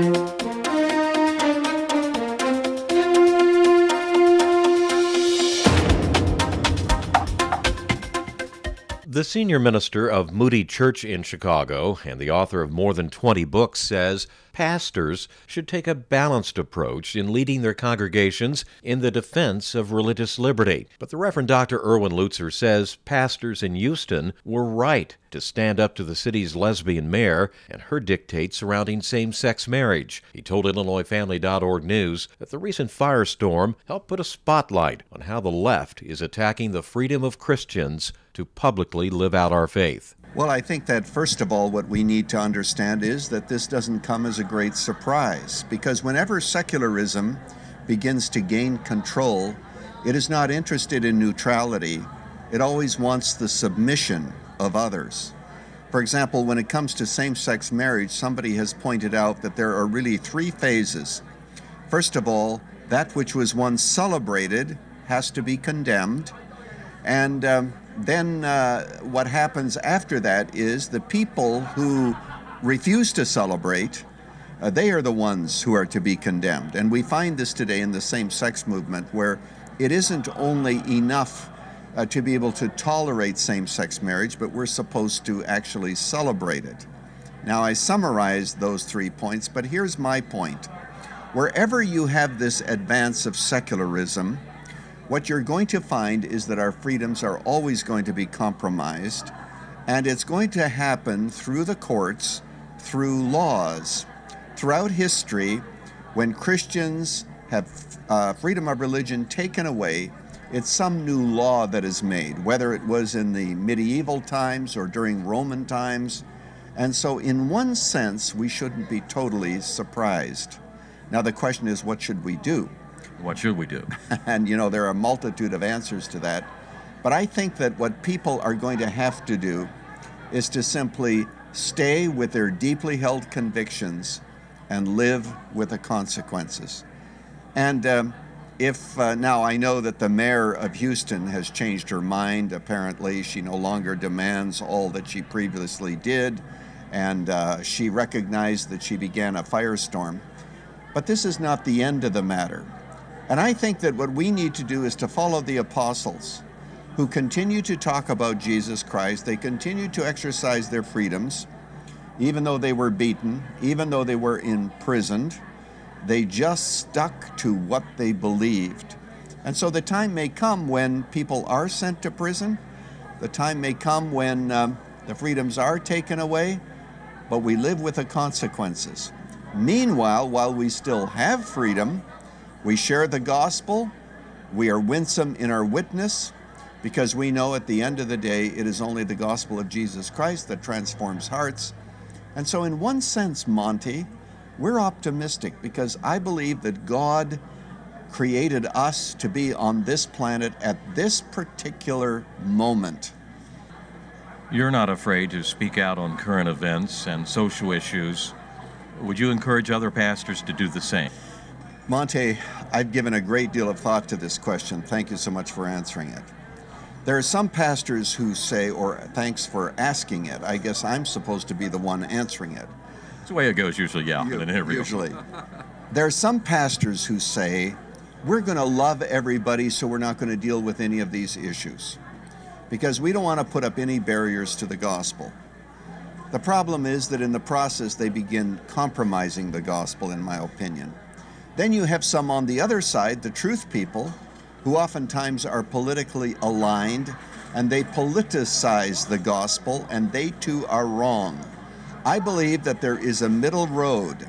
The senior minister of Moody Church in Chicago and the author of more than 20 books says pastors should take a balanced approach in leading their congregations in the defense of religious liberty. But the Reverend Dr. Erwin Lutzer says pastors in Houston were right to stand up to the city's lesbian mayor and her dictates surrounding same-sex marriage. He told IllinoisFamily.org News that the recent firestorm helped put a spotlight on how the left is attacking the freedom of Christians to publicly live out our faith. Well, I think that first of all, what we need to understand is that this doesn't come as a great surprise, because whenever secularism begins to gain control, it is not interested in neutrality. It always wants the submission of others. For example, when it comes to same-sex marriage, somebody has pointed out that there are really three phases. First of all, that which was once celebrated has to be condemned, and then what happens after that is the people who refuse to celebrate, they are the ones who are to be condemned. And we find this today in the same-sex movement, where it isn't only enough to be able to tolerate same-sex marriage, but we're supposed to actually celebrate it. Now, I summarized those 3 points, but here's my point. Wherever you have this advance of secularism, what you're going to find is that our freedoms are always going to be compromised, and it's going to happen through the courts, through laws. Throughout history, when Christians have freedom of religion taken away, it's some new law that is made, whether it was in the medieval times or during Roman times. And so in one sense, we shouldn't be totally surprised. Now the question is, what should we do? What should we do? And you know, there are a multitude of answers to that. But I think that what people are going to have to do is to simply stay with their deeply held convictions and live with the consequences. And now I know that the mayor of Houston has changed her mind. Apparently, she no longer demands all that she previously did, and she recognized that she began a firestorm. But this is not the end of the matter. And I think that what we need to do is to follow the apostles who continue to talk about Jesus Christ. They continue to exercise their freedoms, even though they were beaten, even though they were imprisoned. They just stuck to what they believed. And so the time may come when people are sent to prison. The time may come when the freedoms are taken away, but we live with the consequences. Meanwhile, while we still have freedom, we share the gospel, we are winsome in our witness, because we know at the end of the day it is only the gospel of Jesus Christ that transforms hearts. And so in one sense, Monty, we're optimistic, because I believe that God created us to be on this planet at this particular moment. You're not afraid to speak out on current events and social issues. Would you encourage other pastors to do the same? Monte, I've given a great deal of thought to this question. Thank you so much for answering it. There are some pastors who say, or thanks for asking it, I guess I'm supposed to be the one answering it. That's the way it goes usually, yeah, in an interview. Usually. There are some pastors who say, we're going to love everybody, so we're not going to deal with any of these issues, because we don't want to put up any barriers to the gospel. The problem is that in the process, they begin compromising the gospel, in my opinion. Then you have some on the other side, the truth people, who oftentimes are politically aligned, and they politicize the gospel, and they too are wrong. I believe that there is a middle road,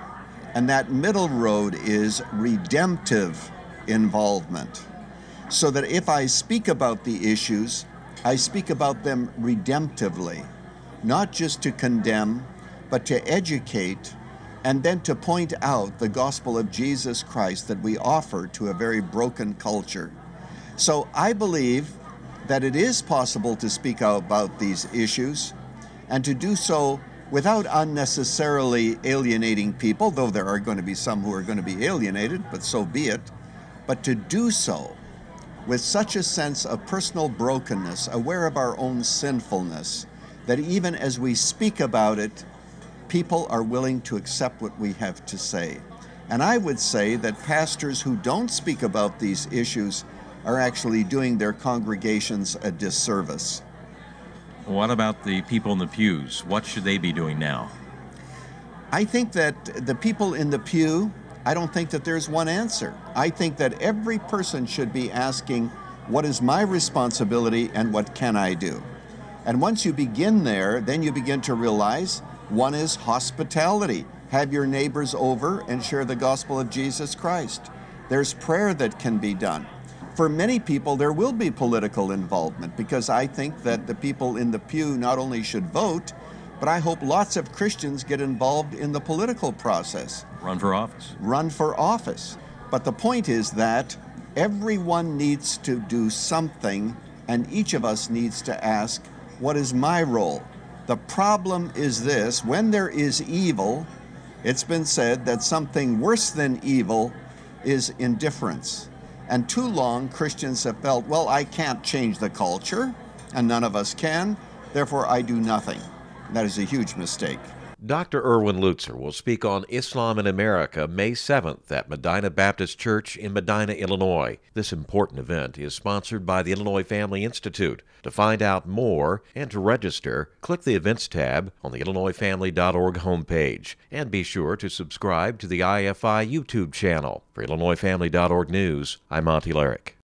and that middle road is redemptive involvement. So that if I speak about the issues, I speak about them redemptively, not just to condemn, but to educate, and then to point out the gospel of Jesus Christ that we offer to a very broken culture. So I believe that it is possible to speak out about these issues, and to do so without unnecessarily alienating people, though there are going to be some who are going to be alienated, but so be it, but to do so with such a sense of personal brokenness, aware of our own sinfulness, that even as we speak about it, people are willing to accept what we have to say. And I would say that pastors who don't speak about these issues are actually doing their congregations a disservice. What about the people in the pews? What should they be doing now? I think that the people in the pew, I don't think that there's one answer. I think that every person should be asking, what is my responsibility and what can I do? And once you begin there, then you begin to realize one is hospitality. Have your neighbors over and share the gospel of Jesus Christ. There's prayer that can be done. For many people, there will be political involvement, because I think that the people in the pew not only should vote, but I hope lots of Christians get involved in the political process. Run for office. Run for office. But the point is that everyone needs to do something, and each of us needs to ask, what is my role? The problem is this: when there is evil, it's been said that something worse than evil is indifference. And too long, Christians have felt, well, I can't change the culture, and none of us can, therefore I do nothing. That is a huge mistake. Dr. Erwin Lutzer will speak on Islam in America May 7th at Medina Baptist Church in Medina, Illinois. This important event is sponsored by the Illinois Family Institute. To find out more and to register, click the Events tab on the IllinoisFamily.org homepage. And be sure to subscribe to the IFI YouTube channel. For IllinoisFamily.org News, I'm Monty Larrick.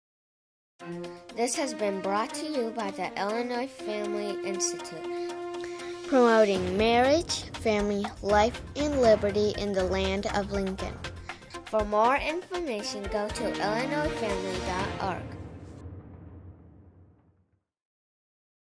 This has been brought to you by the Illinois Family Institute, promoting marriage, family, life, and liberty in the land of Lincoln. For more information, go to IllinoisFamily.org.